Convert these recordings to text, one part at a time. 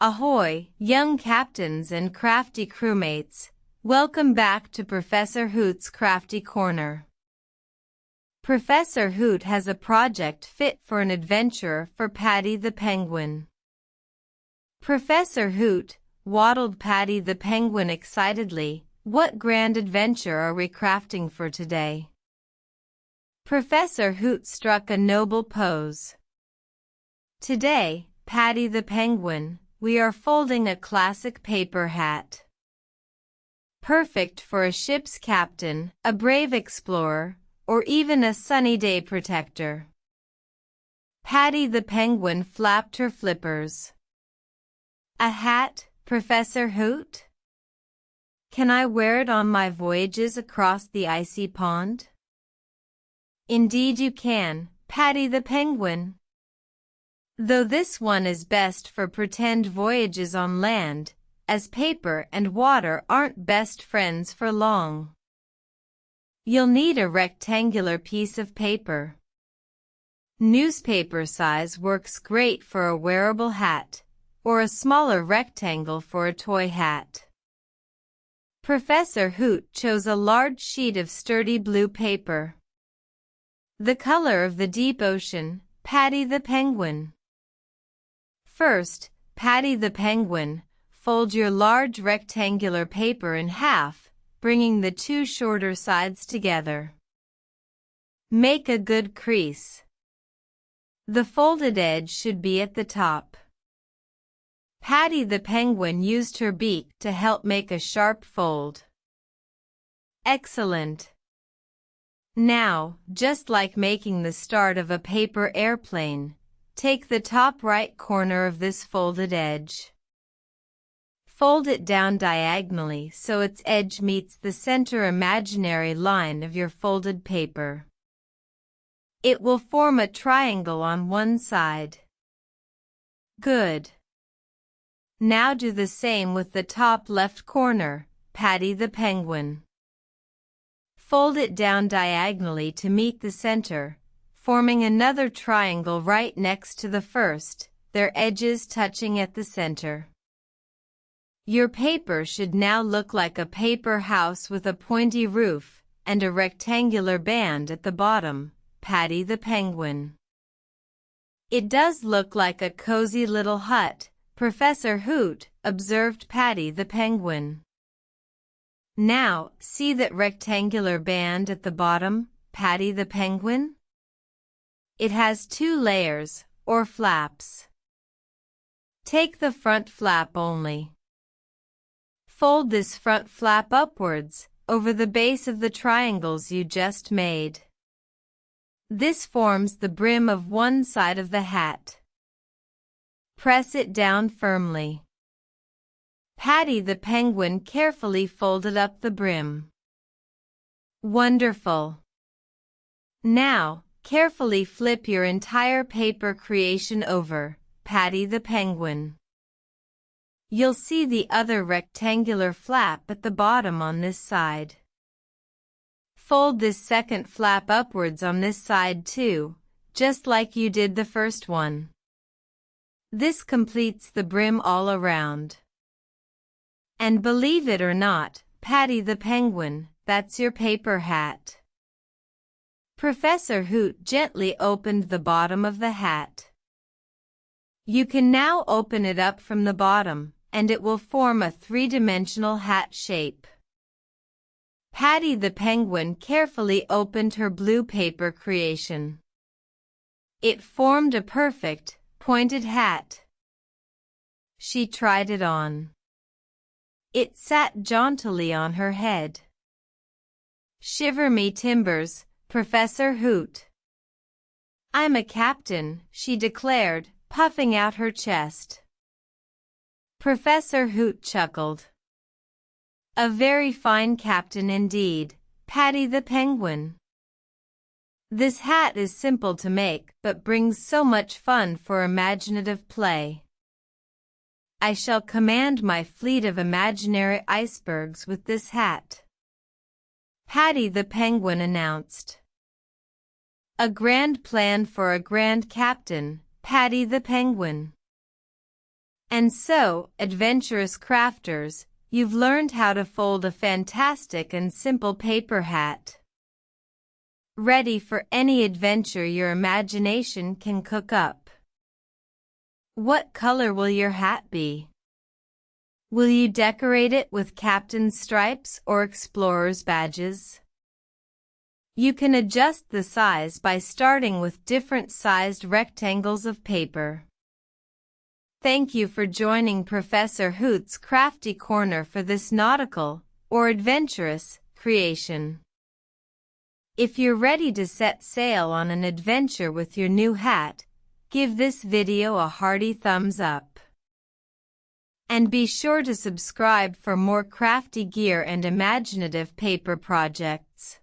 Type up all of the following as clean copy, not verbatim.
Ahoy, young captains and crafty crewmates, welcome back to Professor Hoot's Crafty Corner. Professor Hoot has a project fit for an adventurer for Paddy the Penguin. Professor Hoot waddled Paddy the Penguin excitedly. What grand adventure are we crafting for today? Professor Hoot struck a noble pose. Today, Paddy the Penguin, we are folding a classic paper hat. Perfect for a ship's captain, a brave explorer, or even a sunny day protector. Paddy the Penguin flapped her flippers. A hat, Professor Hoot? Can I wear it on my voyages across the icy pond? Indeed you can, Paddy the Penguin. Though this one is best for pretend voyages on land, as paper and water aren't best friends for long. You'll need a rectangular piece of paper. Newspaper size works great for a wearable hat, or a smaller rectangle for a toy hat. Professor Hoot chose a large sheet of sturdy blue paper. The color of the deep ocean, Paddy the Penguin. First, Paddy the Penguin, fold your large rectangular paper in half, bringing the two shorter sides together. Make a good crease. The folded edge should be at the top. Paddy the Penguin used her beak to help make a sharp fold. Excellent. Now, just like making the start of a paper airplane, take the top right corner of this folded edge. Fold it down diagonally so its edge meets the center imaginary line of your folded paper. It will form a triangle on one side. Good. Now do the same with the top left corner, Paddy the Penguin. Fold it down diagonally to meet the center, forming another triangle right next to the first, their edges touching at the center. Your paper should now look like a paper house with a pointy roof and a rectangular band at the bottom, Paddy the Penguin. It does look like a cozy little hut, Professor Hoot, observed Paddy the Penguin. Now, see that rectangular band at the bottom, Paddy the Penguin? It has two layers, or flaps. Take the front flap only. Fold this front flap upwards, over the base of the triangles you just made. This forms the brim of one side of the hat. Press it down firmly. Paddy the Penguin carefully folded up the brim. Wonderful. Now, carefully flip your entire paper creation over, Paddy the Penguin. You'll see the other rectangular flap at the bottom on this side. Fold this second flap upwards on this side too, just like you did the first one. This completes the brim all around. And believe it or not, Paddy the Penguin, that's your paper hat. Professor Hoot gently opened the bottom of the hat. You can now open it up from the bottom, and it will form a three-dimensional hat shape. Paddy the Penguin carefully opened her blue paper creation. It formed a perfect, pointed hat. She tried it on. It sat jauntily on her head. Shiver me timbers, Professor Hoot. I'm a captain, she declared, puffing out her chest. Professor Hoot chuckled. A very fine captain indeed, Paddy the Penguin. This hat is simple to make but brings so much fun for imaginative play. I shall command my fleet of imaginary icebergs with this hat, Paddy the Penguin announced. A grand plan for a grand captain, Paddy the Penguin. And so, adventurous crafters, you've learned how to fold a fantastic and simple paper hat. Ready for any adventure your imagination can cook up. What color will your hat be? Will you decorate it with captain's stripes or explorer's badges? You can adjust the size by starting with different sized rectangles of paper. Thank you for joining Professor Hoot's Crafty Corner for this nautical, or adventurous, creation. If you're ready to set sail on an adventure with your new hat, give this video a hearty thumbs up. And be sure to subscribe for more crafty gear and imaginative paper projects.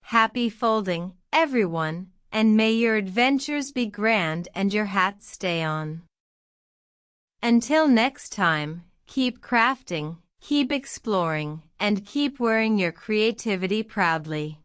Happy folding, everyone, and may your adventures be grand and your hats stay on. Until next time, keep crafting, keep exploring, and keep wearing your creativity proudly.